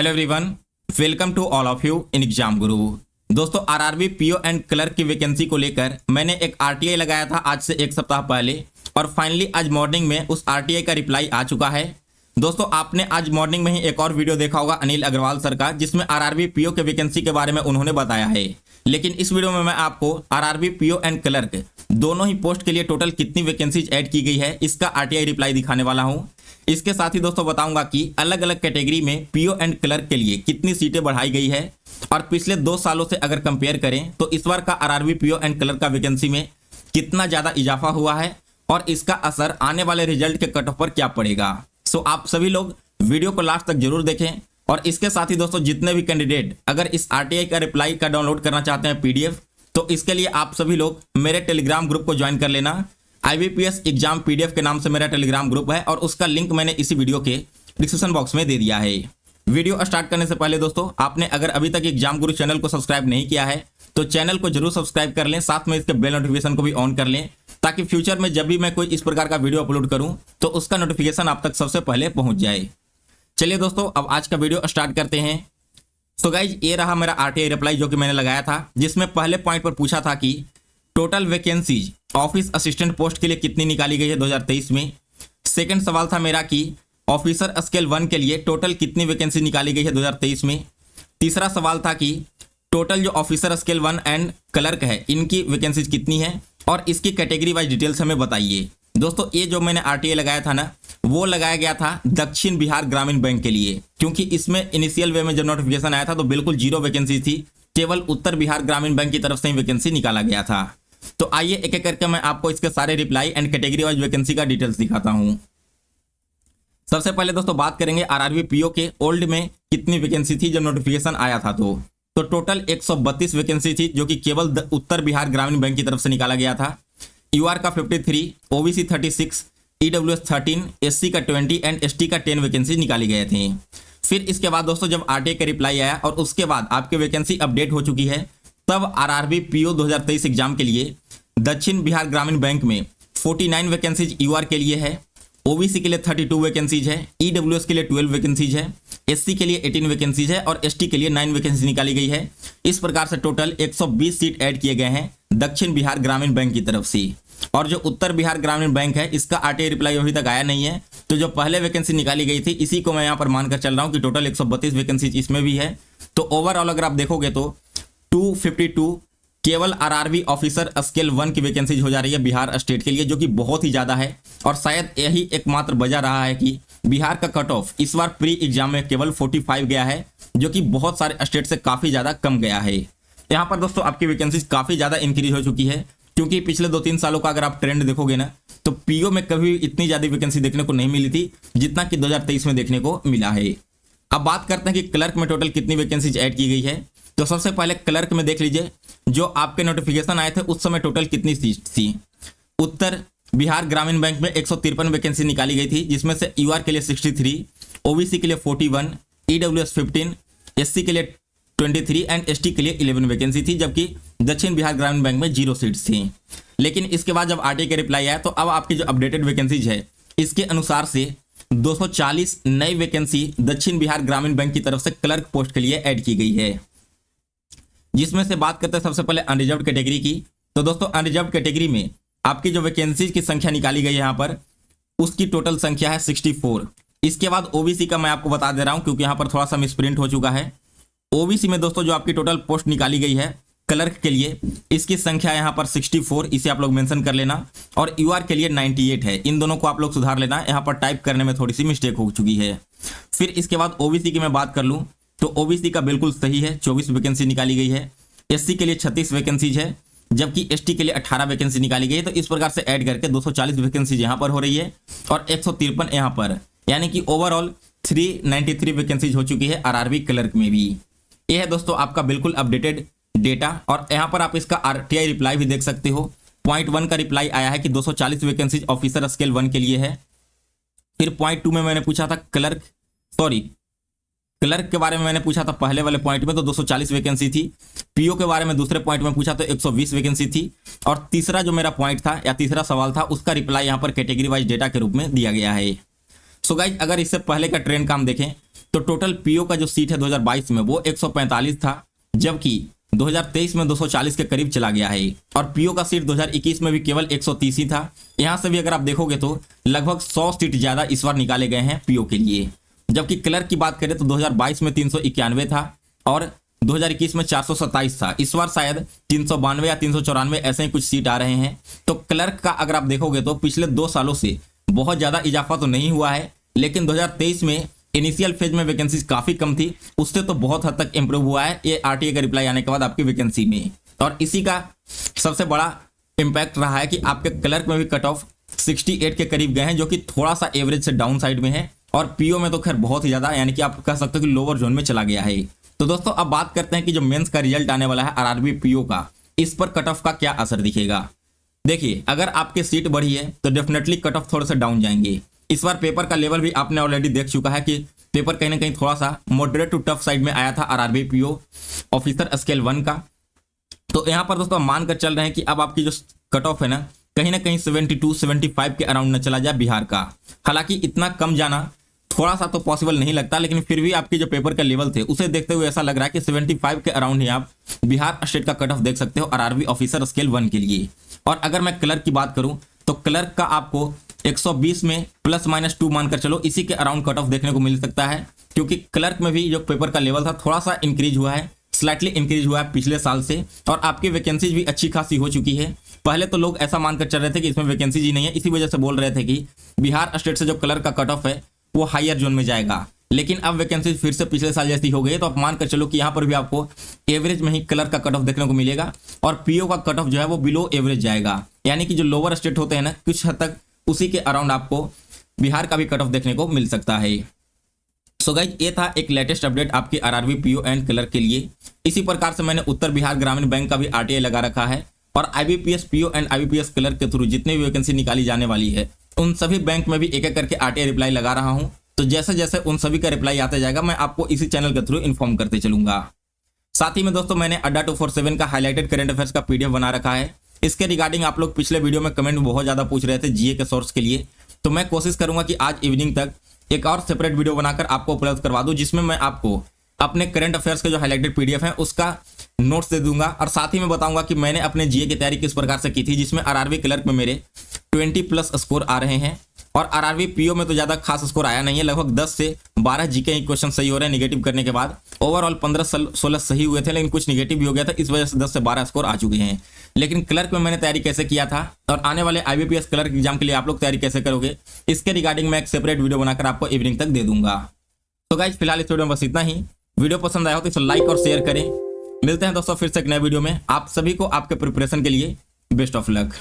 Hello everyone, welcome to all of you in exam guru. दोस्तों, RRB PO and clerk की vacancy को लेकर मैंने एक आरटीआई लगाया था आज से एक सप्ताह पहले और फाइनली आज मॉर्निंग में उस आरटीआई का रिप्लाई आ चुका है। दोस्तों, आपने आज मॉर्निंग में ही एक और वीडियो देखा होगा अनिल अग्रवाल सर का, जिसमें आरआरबी पीओ के वैकेंसी के बारे में उन्होंने बताया है। लेकिन इस वीडियो में मैं आपको आरआरबी पीओ एंड क्लर्क दोनों ही पोस्ट के लिए टोटल कितनी वैकेंसीज ऐड की गई है इसका आरटीआई रिप्लाई दिखाने वाला हूं। इसके साथ ही दोस्तों बताऊंगा कि अलग अलग कैटेगरी में पीओ एंड क्लर्क के लिए कितनी सीटें बढ़ाई गई है और पिछले 2 सालों से अगर कंपेयर करें तो इस बार का आरआरबी पीओ एंड क्लर्क का वैकेंसी में कितना ज्यादा इजाफा हुआ है और इसका असर आने वाले रिजल्ट के कट ऑफ पर क्या पड़ेगा। सो आप सभी लोग वीडियो को लास्ट तक जरूर देखें। और इसके साथ ही दोस्तों जितने भी कैंडिडेट अगर इस आरटीआई का रिप्लाई का डाउनलोड करना चाहते हैं पीडीएफ, तो इसके लिए आप सभी लोग मेरे टेलीग्राम ग्रुप को ज्वाइन कर लेना। आईबीपीएस एग्जाम पीडीएफ के नाम से मेरा टेलीग्राम ग्रुप है और उसका लिंक मैंने इसी वीडियो के डिस्क्रिप्शन बॉक्स में दे दिया है। वीडियो स्टार्ट करने से पहले दोस्तों, आपने अगर अभी तक एग्जाम गुरु चैनल को सब्सक्राइब नहीं किया है तो चैनल को जरूर सब्सक्राइब कर लें, साथ में इसके बेल नोटिफिकेशन को भी ऑन कर लें ताकि फ्यूचर में जब भी मैं कोई इस प्रकार का वीडियो अपलोड करूं तो उसका नोटिफिकेशन आप तक सबसे पहले पहुंच जाए। चलिए दोस्तों, अब आज का वीडियो स्टार्ट करते हैं। तो गाइज, ये रहा मेरा आरटीआई रिप्लाई जो कि मैंने लगाया था, जिसमें पहले पॉइंट पर पूछा था कि total vacancies office assistant post के लिए कितनी निकाली गई है 2023 में। सेकंड सवाल था मेरा कि ऑफिसर स्केल 1 के लिए टोटल कितनी वैकेंसी निकाली गई है 2023 में। तीसरा सवाल था कि टोटल जो ऑफिसर स्केल 1 एंड क्लर्क है इनकी वैकेंसीज कितनी है और इसकी कैटेगरी वाइज डिटेल्स हमें बताइए। दोस्तों, ये जो मैंने आरटीआई लगाया था ना, वो लगाया गया था दक्षिण बिहार ग्रामीण बैंक के लिए, क्योंकि इसमें इनिशियल वे में जब नोटिफिकेशन आया था तो बिल्कुल 0 वैकेंसी थी, केवल उत्तर बिहार ग्रामीण बैंक की तरफ से ही वैकेंसी निकाला गया था। तो आइए एक एक करके मैं आपको इसके सारे reply and category wise vacancy का डिटेल्स दिखाता हूं। सबसे पहले दोस्तों बात करेंगे आरआरबी पीओ के ओल्ड में कितनी वैकेंसी थी जब नोटिफिकेशन आया था। तो टोटल 132 वैकेंसी थी जो कि केवल उत्तर बिहार ग्रामीण बैंक की तरफ से निकाला गया था। यूआर का 53, ओबीसी 36, ईडब्ल्यूएस 13, एससी का 20 एंड एसटी का 10 वैकेंसी निकाली गए थे। फिर इसके बाद दोस्तों जब आरटीआई का रिप्लाई आया और उसके बाद आपकी वैकेंसी अपडेट हो चुकी है, तब आरआरबी पीओ 2023 एग्जाम के लिए दक्षिण बिहार ग्रामीण बैंक में 49 वैकेंसीज यूआर के लिए है, ओबीसी के लिए 32 वैकेंसीज है, ईडब्ल्यूएस के लिए 12 वैकेंसीज है, एससी के लिए 18 वैकेंसीज है और एसटी के लिए 9 वैकेंसी निकाली गई है। इस प्रकार से टोटल 120 सीट ऐड किए गए हैं दक्षिण बिहार ग्रामीण बैंक की तरफ से। और जो उत्तर बिहार ग्रामीण बैंक है इसका आरटीआई रिप्लाई अभी तक आया नहीं है, तो जो पहले वैकेंसी निकाली गई थी इसी को मैं यहाँ पर मानकर चल रहा हूँ कि टोटल 132 वैकेंसी इसमें भी है। तो ओवरऑल अगर आप देखोगे तो 252 केवल आरआरबी ऑफिसर स्केल 1 की वैकेंसीज हो जा रही है बिहार स्टेट के लिए, जो कि बहुत ही ज़्यादा है। और शायद यही एकमात्र वजह रहा है कि बिहार का कट ऑफ इस बार प्री एग्जाम में केवल 45 गया है, जो कि बहुत सारे स्टेट से काफ़ी ज़्यादा कम गया है। यहाँ पर दोस्तों आपकी वैकेंसीज काफ़ी ज़्यादा इंक्रीज हो चुकी है, क्योंकि पिछले 2-3 सालों का अगर आप ट्रेंड देखोगे ना, तो पीओ में कभी इतनी ज़्यादा वैकेंसी देखने को नहीं मिली थी जितना कि 2023 में देखने को मिला है। अब बात करते हैं कि क्लर्क में टोटल कितनी वैकेंसीज ऐड की गई है। तो सबसे पहले क्लर्क में देख लीजिए, जो आपके नोटिफिकेशन आए थे उस समय टोटल कितनी सीट थी। उत्तर बिहार ग्रामीण बैंक में 153 वैकेंसी निकाली गई थी, जिसमें से यूआर के लिए 63, ओबीसी के लिए 41, ईडब्ल्यूएस 15, एससी के लिए 23 एंड एसटी के लिए 11 वैकेंसी थी, जबकि दक्षिण बिहार ग्रामीण बैंक में 0 सीट्स थी। लेकिन इसके बाद जब आरटीआई का रिप्लाई आया तो अब आपकी जो अपडेटेड वैकेंसीज है इसके अनुसार से 240 नई वैकेंसी दक्षिण बिहार ग्रामीण बैंक की तरफ से क्लर्क पोस्ट के लिए ऐड की गई है। जिसमें से बात करते हैं सबसे पहले अनरिजर्व्ड कैटेगरी की। तो दोस्तों अनरिजर्व्ड कैटेगरी में आपकी जो वैकेंसीज की संख्या निकाली गई है यहाँ पर, उसकी टोटल संख्या है 64। इसके बाद ओबीसी का मैं आपको बता दे रहा हूँ क्योंकि यहाँ पर थोड़ा सा मिसप्रिंट हो चुका है। ओबीसी में दोस्तों जो आपकी टोटल पोस्ट निकाली गई है क्लर्क के लिए, इसकी संख्या यहाँ पर 64, इसे आप लोग मेंशन कर लेना। और यूआर के लिए 98 है, इन दोनों को आप लोग सुधार लेना, यहाँ पर टाइप करने में थोड़ी सी मिस्टेक हो चुकी है। फिर इसके बाद ओबीसी की मैं बात कर लूँ तो ओबीसी का बिल्कुल सही है, 24 वैकेंसी निकाली गई है। एससी के लिए 36 वैकेंसीज है, जबकि एसटी के लिए 18 वैकेंसी निकाली गई है। तो इस प्रकार से ऐड करके 240 वैकेंसीज यहाँ पर हो रही है और 153 यहाँ पर, यानी कि ओवरऑल 393 वैकेंसीज हो चुकी है आरआरबी क्लर्क में भी। ये है दोस्तों आपका बिल्कुल अपडेटेड डेटा। और यहाँ पर आप इसका आरटीआई रिप्लाई भी देख सकते हो। पॉइंट 1 का रिप्लाई आया है कि 240 वैकेंसीज ऑफिसर स्केल 1 के लिए है। फिर पॉइंट 2 में मैंने पूछा था क्लर्क के बारे में मैंने पूछा था पहले वाले पॉइंट में, तो 240 वैकेंसी थी। पीओ के बारे में दूसरे पॉइंट में पूछा तो 120 वैकेंसी थी। और तीसरा जो मेरा पॉइंट था या तीसरा सवाल था, उसका रिप्लाई यहाँ पर कैटेगरी वाइज डेटा के रूप में दिया गया है। सो गाइज, अगर इससे पहले का ट्रेंड का हम देखें तो टोटल पीओ का जो सीट है 2022 में वो 145 था, जबकि 2023 में 240 के करीब चला गया है। और पीओ का सीट 2021 में भी केवल 130 ही था। यहां से भी अगर आप देखोगे तो लगभग 100 सीट ज्यादा इस बार निकाले गए हैं पीओ के लिए। जबकि क्लर्क की बात करें तो 2022 में 391 था और 2021 में 427 था। इस बार शायद 392 या 394 ऐसे ही कुछ सीट आ रहे हैं। तो क्लर्क का अगर आप देखोगे तो पिछले 2 सालों से बहुत ज्यादा इजाफा तो नहीं हुआ है, लेकिन 2023 में इनिशियल फेज में वैकेंसीज काफी कम थी, उससे तो बहुत हद तक इंप्रूव हुआ है ये आरटीए का रिप्लाई आने के बाद आपकी वैकेंसी में। और इसी का सबसे बड़ा इंपैक्ट रहा है कि आपके क्लर्क में भी कट ऑफ 68 के करीब गए हैं, जो कि थोड़ा सा एवरेज से डाउन साइड में है। और पीओ में तो खैर बहुत ही ज्यादा, यानी कि आप कह सकते हो कि लोअर जोन में चला गया है। तो दोस्तों अब बात करते हैं कि जो मेंस का रिजल्ट आने वाला है आरआरबी पीओ का, इस पर कट ऑफ का क्या असर दिखेगा। देखिए, अगर आपकी सीट बढ़ी है तो डेफिनेटली कट ऑफ थोड़ा सा डाउन जाएंगे। इस बार पेपर का लेवल भी आपने ऑलरेडी देख चुका है कि पेपर कहीं ना कहीं थोड़ा सा मॉडरेट टू टफ साइड में आया था आरआरबी पीओ ऑफिसर स्केल 1 का। तो यहाँ पर दोस्तों मानकर चल रहे हैं कि अब आपकी जो कट ऑफ है ना कहीं 72-75 के अराउंड न चला जाए बिहार का। हालांकि इतना कम जाना थोड़ा सा तो पॉसिबल नहीं लगता, लेकिन फिर भी आपके जो पेपर के लेवल थे उसे देखते हुए ऐसा लग रहा है कि 75 के अराउंड ही आप बिहार स्टेट का कट ऑफ देख सकते हो आरआरबी ऑफिसर स्केल 1 के लिए। और अगर मैं क्लर्क की बात करूं तो क्लर्क का आपको 120 में ±2 मानकर चलो, इसी के अराउंड कट ऑफ देखने को मिल सकता है, क्योंकि क्लर्क में भी जो पेपर का लेवल था थोड़ा सा इंक्रीज हुआ है, स्लाइटली इंक्रीज हुआ है पिछले साल से। और आपकी वैकेंसीज भी अच्छी खासी हो चुकी है। पहले तो लोग ऐसा मानकर चल रहे थे कि इसमें वैकेंसीज ही नहीं है, इसी वजह से बोल रहे थे कि बिहार स्टेट से जो क्लर्क का कट ऑफ है वो हायर जोन में जाएगा। लेकिन अब वैकेंसी फिर से पिछले साल जैसी हो गई है, तो आप मान कर चलो कि यहाँ पर भी आपको एवरेज में ही क्लर्क का कट ऑफ देखने को मिलेगा और पीओ का कट ऑफ जो है वो बिलो एवरेज जाएगा। यानी कि जो लोअर स्टेट होते हैं ना, कुछ हद तक उसी के अराउंड आपको बिहार का भी कट ऑफ देखने को मिल सकता है। सो गाइस, ये था एक लेटेस्ट अपडेट आपके आरआरबी पीओ एंड क्लर्क के लिए। इसी प्रकार से मैंने उत्तर बिहार ग्रामीण बैंक का भी आरटीआई लगा रखा है और IBPS PO and IBPS clerk के थ्रू जितनी भी वैकेंसी निकाली जाने वाली है उन सभी बैंक में भी एक एक करके आरटीआई रिप्लाई लगा रहा हूं। तो जैसे जैसे उन सभी का रिप्लाई आता जाएगा मैं आपको इसी चैनल के थ्रू इन्फॉर्म करते चलूंगा। साथ ही में दोस्तों मैंने अड्डा 247 का हाईलाइटेड करंट अफेयर्स का पीडीएफ बना रखा है। इसके रिगार्डिंग आप लोग पिछले वीडियो में कमेंट में बहुत ज्यादा पूछ रहे थे जीए के सोर्स के लिए, तो मैं कोशिश करूंगा कि आज इवनिंग तक एक और सेपरेट वीडियो बनाकर आपको उपलब्ध करवा दूं, जिसमें मैं आपको अपने करंट अफेयर्स के जो हाईलाइटेड पीडीएफ है उसका नोट्स दे दूंगा और साथ ही में बताऊंगा कि मैंने अपने जीए की तैयारी किस प्रकार से की थी, जिसमें आरआरबी क्लर्क में मेरे 20+ स्कोर आ रहे हैं और आरआरबी पीओ में तो ज्यादा खास स्कोर आया नहीं है। लगभग 10 से 12 जीके ही क्वेश्चन सही हो रहे हैं निगेटिव करने के बाद। ओवरऑल 15-16 सही हुए थे, लेकिन कुछ निगेटिव भी हो गया था, इस वजह से 10 से 12 स्कोर आ चुके हैं। लेकिन क्लर्क में मैंने तैयारी कैसे किया था और आने वाले आईबीपीएस क्लर्क एग्जाम के लिए आप लोग तैयारी कैसे करोगे, इसके रिगार्डिंग मैं एक सेपरेट वीडियो बनाकर आपको इवनिंग तक दे दूंगा। तो गाइस, फिलहाल इस वीडियो में बस इतना ही। वीडियो पसंद आया हो तो इसे लाइक और शेयर करें। मिलते हैं दोस्तों फिर से एक नए वीडियो में। आप सभी को आपके प्रिपरेशन के लिए बेस्ट ऑफ लक।